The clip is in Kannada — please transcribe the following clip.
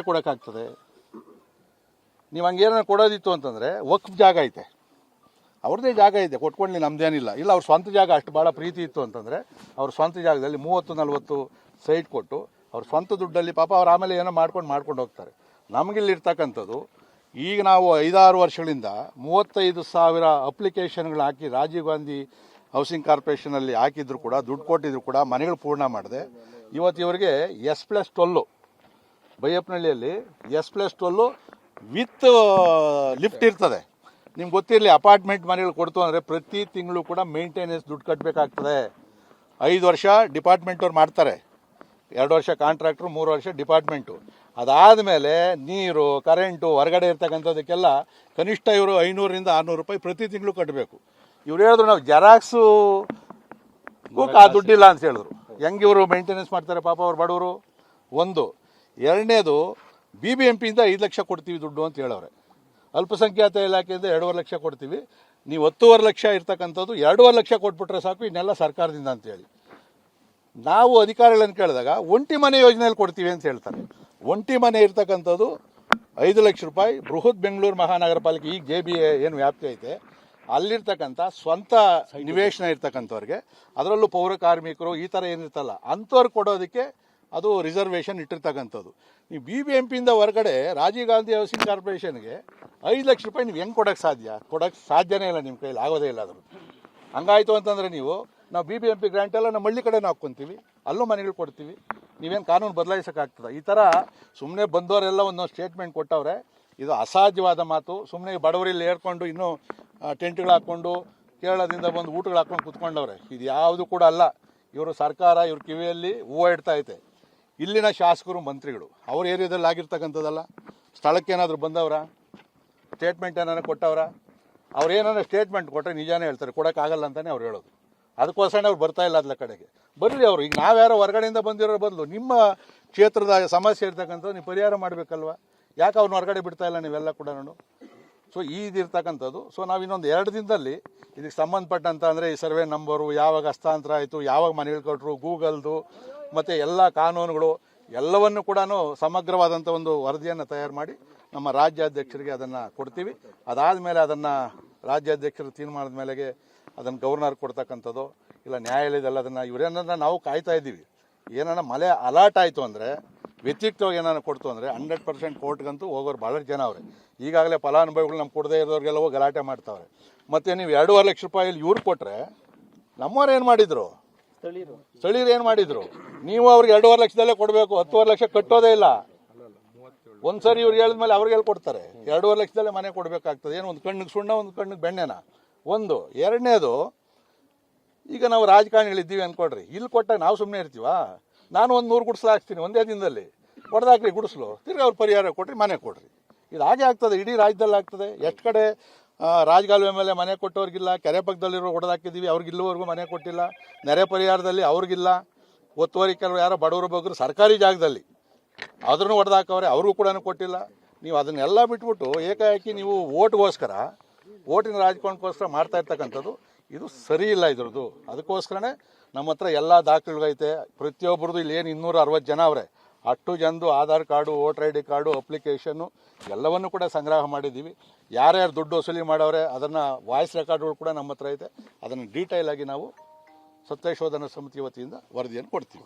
ಕೊಡೋಕ್ಕಾಗ್ತದೆ? ನೀವು ಹಂಗೇನ ಕೊಡೋದಿತ್ತು ಅಂತಂದರೆ ವಕ್ಫ್ ಜಾಗ ಐತೆ, ಅವ್ರದ್ದೇ ಜಾಗ ಇದೆ, ಕೊಟ್ಕೊಳ್ಳಿ, ನಮ್ದೇನಿಲ್ಲ. ಇಲ್ಲ ಅವ್ರ ಸ್ವಂತ ಜಾಗ ಅಷ್ಟು ಭಾಳ ಪ್ರೀತಿ ಇತ್ತು ಅಂತಂದರೆ ಅವ್ರ ಸ್ವಂತ ಜಾಗದಲ್ಲಿ 30-40 ಸೈಟ್ ಕೊಟ್ಟು ಅವ್ರ ಸ್ವಂತ ದುಡ್ಡಲ್ಲಿ ಪಾಪ ಅವ್ರು ಆಮೇಲೆ ಏನೋ ಮಾಡ್ಕೊಂಡು ಹೋಗ್ತಾರೆ. ನಮಗಿಲ್ಲಿರ್ತಕ್ಕಂಥದ್ದು ಈಗ ನಾವು 5-6 ವರ್ಷಗಳಿಂದ 35,000 ಅಪ್ಲಿಕೇಶನ್ಗಳು ಹಾಕಿ ರಾಜೀವ್ ಗಾಂಧಿ ಹೌಸಿಂಗ್ ಕಾರ್ಪೊರೇಷನಲ್ಲಿ ಹಾಕಿದ್ರು ಕೂಡ, ದುಡ್ಡು ಕೊಟ್ಟಿದ್ರು ಕೂಡ ಮನೆಗಳು ಪೂರ್ಣ ಮಾಡಿದೆ. ಇವತ್ತು ಇವರಿಗೆ S+12 ಬೈಯಪ್ಪನಹಳ್ಳಿಯಲ್ಲಿ S+12 ವಿತ್ ಲಿಫ್ಟ್ ಇರ್ತದೆ. ನಿಮ್ಗೆ ಗೊತ್ತಿರಲಿ, ಅಪಾರ್ಟ್ಮೆಂಟ್ ಮನೆಗಳು ಕೊಡ್ತು ಅಂದರೆ ಪ್ರತಿ ತಿಂಗಳು ಕೂಡ ಮೇಂಟೆನೆನ್ಸ್ ದುಡ್ಡು ಕಟ್ಟಬೇಕಾಗ್ತದೆ. 5 ವರ್ಷ ಡಿಪಾರ್ಟ್ಮೆಂಟವ್ರು ಮಾಡ್ತಾರೆ, 2 ವರ್ಷ ಕಾಂಟ್ರಾಕ್ಟ್ರು, 3 ವರ್ಷ ಡಿಪಾರ್ಟ್ಮೆಂಟು. ಅದಾದಮೇಲೆ ನೀರು, ಕರೆಂಟು, ಹೊರಗಡೆ ಇರ್ತಕ್ಕಂಥದ್ದಕ್ಕೆಲ್ಲ ಕನಿಷ್ಠ ಇವರು 500-600 ರೂಪಾಯಿ ಪ್ರತಿ ತಿಂಗಳು ಕಟ್ಟಬೇಕು. ಇವ್ರು ಹೇಳಿದ್ರು ನಾವು ಜೆರಾಕ್ಸು ಆ ದುಡ್ಡಿಲ್ಲ ಅಂತ ಹೇಳಿದ್ರು. ಹೆಂಗೆ ಇವರು ಮೇಂಟೆನೆನ್ಸ್ ಮಾಡ್ತಾರೆ ಪಾಪ ಅವ್ರು ಬಡವರು? ಒಂದು. ಎರಡನೇದು, BBMPಯಿಂದ 5 ಲಕ್ಷ ಕೊಡ್ತೀವಿ ದುಡ್ಡು ಅಂತ ಹೇಳವ್ರೆ. ಅಲ್ಪಸಂಖ್ಯಾತ ಇಲಾಖೆಯಿಂದ 2.5 ಲಕ್ಷ ಕೊಡ್ತೀವಿ, ನೀವು 10.5 ಲಕ್ಷ ಇರ್ತಕ್ಕಂಥದ್ದು 2.5 ಲಕ್ಷ ಕೊಟ್ಬಿಟ್ರೆ ಸಾಕು, ಇನ್ನೆಲ್ಲ ಸರ್ಕಾರದಿಂದ ಅಂತೇಳಿ. ನಾವು ಅಧಿಕಾರಿಗಳನ್ನು ಕೇಳಿದಾಗ ಒಂಟಿ ಮನೆ ಯೋಜನೆಯಲ್ಲಿ ಕೊಡ್ತೀವಿ ಅಂತ ಹೇಳ್ತಾರೆ. ಒಂಟಿ ಮನೆ ಇರ್ತಕ್ಕಂಥದ್ದು 5 ಲಕ್ಷ ರೂಪಾಯಿ ಬೃಹತ್ ಬೆಂಗಳೂರು ಮಹಾನಗರ ಪಾಲಿಕೆ, ಈಗ JBA ಏನು ವ್ಯಾಪ್ತಿ ಐತೆ ಅಲ್ಲಿರ್ತಕ್ಕಂಥ ಸ್ವಂತ ನಿವೇಶನ ಇರ್ತಕ್ಕಂಥವ್ರಿಗೆ, ಅದರಲ್ಲೂ ಪೌರ ಕಾರ್ಮಿಕರು ಈ ಥರ ಏನಿರ್ತಲ್ಲ ಅಂಥವ್ರು ಕೊಡೋದಕ್ಕೆ ಅದು ರಿಸರ್ವೇಷನ್ ಇಟ್ಟಿರ್ತಕ್ಕಂಥದ್ದು. ನೀವು BBMPಯಿಂದ ಹೊರಗಡೆ ರಾಜೀವ್ ಗಾಂಧಿ ಹೌಸಿಂಗ್ ಕಾರ್ಪೊರೇಷನ್ಗೆ 5 ಲಕ್ಷ ರೂಪಾಯಿ ನೀವು ಹೆಂಗೆ ಕೊಡೋಕ್ಕೆ ಸಾಧ್ಯನೇ ಇಲ್ಲ, ನಿಮ್ಮ ಕೈಲಿ ಆಗೋದೇ ಇಲ್ಲ. ಅದ್ರ ಹಂಗಾಯ್ತು ಅಂತಂದರೆ ನಾವು BBMP ಗ್ರ್ಯಾಂಟ್ ಎಲ್ಲ ನಮ್ಮ ಹಳ್ಳಿ ಕಡೆನೂ ಹಾಕ್ಕೊತೀವಿ, ಅಲ್ಲೂ ಮನೆಗಳು ಕೊಡ್ತೀವಿ. ನೀವೇನು ಕಾನೂನು ಬದಲಾಯಿಸೋಕ್ಕಾಗ್ತದೆ? ಈ ಥರ ಸುಮ್ಮನೆ ಬಂದವರೆಲ್ಲ ಒಂದೊಂದು ಸ್ಟೇಟ್ಮೆಂಟ್ ಕೊಟ್ಟವ್ರೆ. ಇದು ಅಸಾಧ್ಯವಾದ ಮಾತು. ಸುಮ್ಮನೆ ಬಡವರಲ್ಲಿ ಏರ್ಕೊಂಡು ಇನ್ನೂ ಟೆಂಟ್ಗಳು ಹಾಕ್ಕೊಂಡು ಕೇರಳದಿಂದ ಬಂದು ಊಟಗಳು ಹಾಕ್ಕೊಂಡು ಕುತ್ಕೊಂಡವ್ರೆ. ಇದು ಯಾವುದು ಕೂಡ ಅಲ್ಲ. ಇವರು ಸರ್ಕಾರ ಇವ್ರ ಕಿವಿಯಲ್ಲಿ ಹೂವು ಇಡ್ತಾ ಐತೆ. ಇಲ್ಲಿನ ಶಾಸಕರು, ಮಂತ್ರಿಗಳು ಅವ್ರ ಏರಿಯಾದಲ್ಲಿ ಆಗಿರ್ತಕ್ಕಂಥದ್ದಲ್ಲ. ಸ್ಥಳಕ್ಕೆ ಏನಾದರೂ ಬಂದವರ ಸ್ಟೇಟ್ಮೆಂಟ್ ಏನಾರ ಕೊಟ್ಟವ್ರ? ಅವ್ರು ಏನಾರ ಸ್ಟೇಟ್ಮೆಂಟ್ ಕೊಟ್ಟರೆ ನಿಜಾನೇ ಹೇಳ್ತಾರೆ, ಕೊಡೋಕ್ಕಾಗಲ್ಲ ಅಂತಲೇ ಅವ್ರು ಹೇಳೋದು. ಅದಕ್ಕೋಸ್ಕರ ಅವ್ರು ಬರ್ತಾ ಇಲ್ಲ ಅದರ ಕಡೆಗೆ. ಬರಲಿ ಅವರು. ಈಗ ನಾವ್ಯಾರೋ ಹೊರಗಡೆಯಿಂದ ಬಂದಿರೋ ಬದಲು ನಿಮ್ಮ ಕ್ಷೇತ್ರದ ಸಮಸ್ಯೆ ಇರ್ತಕ್ಕಂಥದ್ದು ನೀವು ಪರಿಹಾರ ಮಾಡಬೇಕಲ್ವ? ಯಾಕೆ ಅವ್ರನ್ನ ಹೊರಗಡೆ ಬಿಡ್ತಾ ಇಲ್ಲ ನೀವೆಲ್ಲ ಕೂಡ? ಸೊ ಇದಿರ್ತಕ್ಕಂಥದ್ದು. ಸೊ ನಾವು ಇನ್ನೊಂದು 2 ದಿನದಲ್ಲಿ ಇದಕ್ಕೆ ಸಂಬಂಧಪಟ್ಟಂತ ಅಂದರೆ ಈ ಸರ್ವೆ ನಂಬರು ಯಾವಾಗ ಹಸ್ತಾಂತರ ಆಯಿತು, ಯಾವಾಗ ಮನೆಗಳು ಕೊಟ್ಟರು, ಗೂಗಲ್ದು ಮತ್ತು ಎಲ್ಲ ಕಾನೂನುಗಳು ಎಲ್ಲವನ್ನು ಕೂಡ ಸಮಗ್ರವಾದಂಥ ಒಂದು ವರದಿಯನ್ನು ತಯಾರು ಮಾಡಿ ನಮ್ಮ ರಾಜ್ಯಾಧ್ಯಕ್ಷರಿಗೆ ಅದನ್ನು ಕೊಡ್ತೀವಿ. ಅದಾದಮೇಲೆ ಅದನ್ನು ರಾಜ್ಯಾಧ್ಯಕ್ಷರು ತೀರ್ಮಾನದ ಮೇಲೆಗೆ ಅದನ್ನು ಗವರ್ನರ್ ಕೊಡ್ತಕ್ಕಂಥದ್ದು, ಇಲ್ಲ ನ್ಯಾಯಾಲಯದಲ್ಲಿ ಅದನ್ನು ಇವರೇನನ್ನ ನಾವು ಕಾಯ್ತಾ ಇದ್ದೀವಿ. ಏನಾರ ಮಳೆ ಅಲರ್ಟ್ ಆಯಿತು ಅಂದರೆ, ವ್ಯತಿರಿಕ್ತವಾಗಿ ಏನಾರು ಕೊಡ್ತು ಅಂದರೆ 100% ಕೋರ್ಟ್ಗಂತೂ ಹೋಗೋರು ಭಾಳಷ್ಟು ಜನ ಅವ್ರೆ. ಈಗಾಗಲೇ ಫಲಾನುಭವಿಗಳು ನಮ್ಗೆ ಕೊಡದೇ ಇರೋರಿಗೆಲ್ಲ ಹೋಗಿ ಗಲಾಟೆ ಮಾಡ್ತಾವ್ರೆ. ಮತ್ತು ನೀವು 2.5 ಲಕ್ಷ ರೂಪಾಯಲ್ಲಿ ಇವ್ರು ಕೊಟ್ಟರೆ ನಮ್ಮವ್ರು ಏನು ಮಾಡಿದ್ರು? ಸ್ಥಳೀಯರು ಏನು ಮಾಡಿದ್ರು? ನೀವು ಅವ್ರಿಗೆ 2.5 ಲಕ್ಷದಲ್ಲೇ ಕೊಡಬೇಕು, 10.5 ಲಕ್ಷ ಕಟ್ಟೋದೇ ಇಲ್ಲ. ಒಂದ್ಸರಿ ಇವ್ರು ಹೇಳಿದ್ಮೇಲೆ ಅವ್ರಿಗೆಲ್ಲಿ ಕೊಡ್ತಾರೆ? 2.5 ಲಕ್ಷದಲ್ಲೇ ಮನೆ ಕೊಡಬೇಕಾಗ್ತದೆ. ಏನು ಒಂದು ಕಣ್ಣಿಗೆ ಸುಣ್ಣ, ಒಂದು ಕಣ್ಣಿಗೆ ಬೆಣ್ಣೆನ? ಒಂದು. ಎರಡನೇದು, ಈಗ ನಾವು ರಾಜಕಾರಣಿಗಳಿದ್ದೀವಿ ಅಂದ್ಕೊಡ್ರಿ, ಇಲ್ಲಿ ಕೊಟ್ಟಾಗ ನಾವು ಸುಮ್ಮನೆ ಇರ್ತೀವಾ? ನಾನು ಒಂದು 100 ಗುಡಿಸ್ಲು ಹಾಕ್ತೀನಿ ಒಂದೇ ದಿನದಲ್ಲಿ, ಹೊಡೆದಾಕ್ರಿ ಗುಡಿಸ್ಲು, ತಿರ್ಗಿ ಅವ್ರು ಪರಿಹಾರ ಕೊಟ್ರಿ, ಮನೆ ಕೊಡ್ರಿ. ಇದು ಹಾಗೆ ಆಗ್ತದೆ, ಇಡೀ ರಾಜ್ಯದಲ್ಲಿ ಆಗ್ತದೆ. ಎಷ್ಟು ಕಡೆ ರಾಜಗಾಲುವೆ ಮೇಲೆ ಮನೆ ಕೊಟ್ಟವ್ರಿಗಿಲ್ಲ, ಕೆರೆ ಪಕ್ಕದಲ್ಲಿರೋ ಹೊಡೆದಾಕಿದ್ದೀವಿ, ಅವ್ರಿಗೆ ಇಲ್ಲಿವರೆಗೂ ಮನೆ ಕೊಟ್ಟಿಲ್ಲ. ನೆರೆ ಪರಿಹಾರದಲ್ಲಿ ಅವ್ರಿಗಿಲ್ಲ. ಒತ್ತುವರಿ ಕೆಲವರು ಯಾರೋ ಬಡವರು ಬಗ್ಗರು ಸರ್ಕಾರಿ ಜಾಗದಲ್ಲಿ ಅದನ್ನು ಹೊಡೆದಾಕವ್ರೆ, ಅವ್ರಿಗೂ ಕೂಡ ಕೊಟ್ಟಿಲ್ಲ. ನೀವು ಅದನ್ನೆಲ್ಲ ಬಿಟ್ಬಿಟ್ಟು ಏಕಾಏಕಿ ನೀವು ಓಟಿನ ರಾಜಕಾರಣಕ್ಕೋಸ್ಕರ ಮಾಡ್ತಾ ಇರ್ತಕ್ಕಂಥದ್ದು ಇದು ಸರಿ ಇಲ್ಲ ಇದ್ರದ್ದು. ಅದಕ್ಕೋಸ್ಕರನೇ ನಮ್ಮ ಹತ್ರ ಎಲ್ಲ ದಾಖಲೆಗಳೈತೆ. ಪ್ರತಿಯೊಬ್ಬರದ್ದು ಇಲ್ಲಿ ಏನು 260 ಜನ ಅವರೇ, ಅಷ್ಟು ಜನದು Aadhaar card, voter ID card, ಅಪ್ಲಿಕೇಶನ್ನು ಎಲ್ಲವನ್ನು ಕೂಡ ಸಂಗ್ರಹ ಮಾಡಿದ್ದೀವಿ. ಯಾರ್ಯಾರು ದುಡ್ಡು ವಸೂಲಿ ಮಾಡವ್ರೆ ಅದನ್ನು ವಾಯ್ಸ್ ರೆಕಾರ್ಡ್ಗಳು ಕೂಡ ನಮ್ಮ ಹತ್ರ ಐತೆ. ಅದನ್ನು ಡೀಟೇಲ್ ಆಗಿ ನಾವು ಸತ್ಯಶೋಧನಾ ಸಮಿತಿ ವತಿಯಿಂದ ವರದಿಯನ್ನು ಕೊಡ್ತೀವಿ.